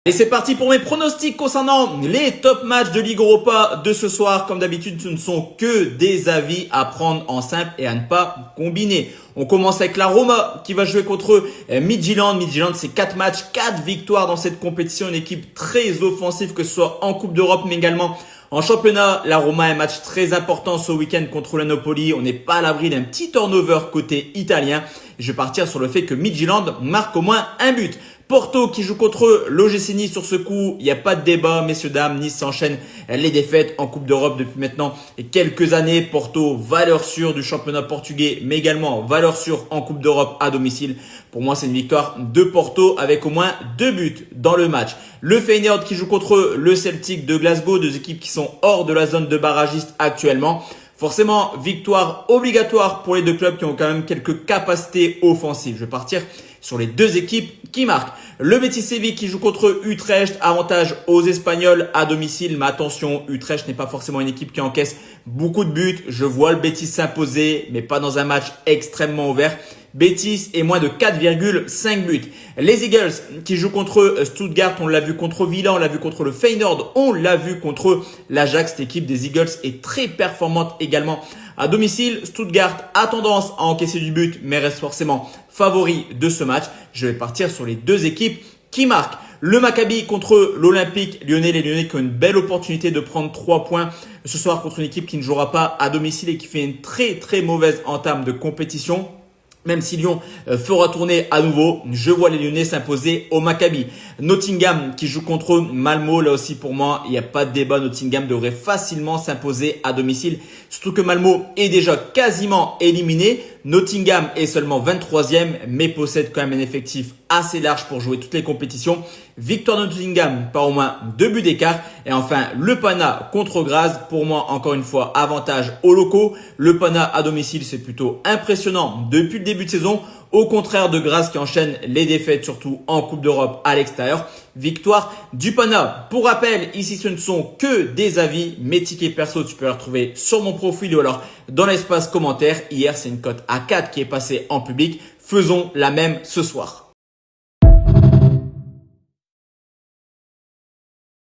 Et c'est parti pour mes pronostics concernant les top matchs de Ligue Europa de ce soir. Comme d'habitude, ce ne sont que des avis à prendre en simple et à ne pas combiner. On commence avec la Roma qui va jouer contre Midtjylland. Midtjylland, c'est 4 matchs, 4 victoires dans cette compétition. Une équipe très offensive, que ce soit en Coupe d'Europe, mais également en championnat. La Roma a un match très important ce week-end contre la Napoli. On n'est pas à l'abri d'un petit turnover côté italien. Je vais partir sur le fait que Midtjylland marque au moins un but. Porto qui joue contre l'OGC Nice sur ce coup, il n'y a pas de débat, messieurs, dames. Nice s'enchaîne les défaites en Coupe d'Europe depuis maintenant quelques années. Porto, valeur sûre du championnat portugais, mais également valeur sûre en Coupe d'Europe à domicile. Pour moi, c'est une victoire de Porto avec au moins 2 buts dans le match. Le Feyenoord qui joue contre le Celtic de Glasgow, deux équipes qui sont hors de la zone de barragiste actuellement. Forcément, victoire obligatoire pour les deux clubs qui ont quand même quelques capacités offensives. Je vais partir sur les deux équipes qui marquent. Le Betis Séville qui joue contre Utrecht, avantage aux Espagnols à domicile. Mais attention, Utrecht n'est pas forcément une équipe qui encaisse beaucoup de buts. Je vois le Betis s'imposer, mais pas dans un match extrêmement ouvert. Betis et moins de 4,5 buts. Les Eagles qui jouent contre Stuttgart, on l'a vu contre Villa, on l'a vu contre le Feyenoord, on l'a vu contre l'Ajax. Cette équipe des Eagles est très performante également à domicile. Stuttgart a tendance à encaisser du but, mais reste forcément favori de ce match. Je vais partir sur les deux équipes qui marquent. Le Maccabi contre l'Olympique Lyonnais. Les Lyonnais qui ont une belle opportunité de prendre 3 points ce soir contre une équipe qui ne jouera pas à domicile et qui fait une très mauvaise entame de compétition. Même si Lyon fera tourner à nouveau, je vois les Lyonnais s'imposer au Maccabi. Nottingham qui joue contre Malmo, là aussi pour moi, il n'y a pas de débat. Nottingham devrait facilement s'imposer à domicile. Surtout que Malmo est déjà quasiment éliminé. Nottingham est seulement 23e, mais possède quand même un effectif assez large pour jouer toutes les compétitions. Victoire de Nottingham par au moins 2 buts d'écart. Et enfin, le Pana contre Graz. Pour moi, encore une fois, avantage aux locaux. Le Pana à domicile, c'est plutôt impressionnant depuis le début de saison. Au contraire de Graz qui enchaîne les défaites, surtout en Coupe d'Europe à l'extérieur. Victoire du Pana. Pour rappel, ici ce ne sont que des avis. Mes tickets perso, tu peux les retrouver sur mon profil ou alors dans l'espace commentaire. Hier, c'est une cote à 4 qui est passée en public. Faisons la même ce soir.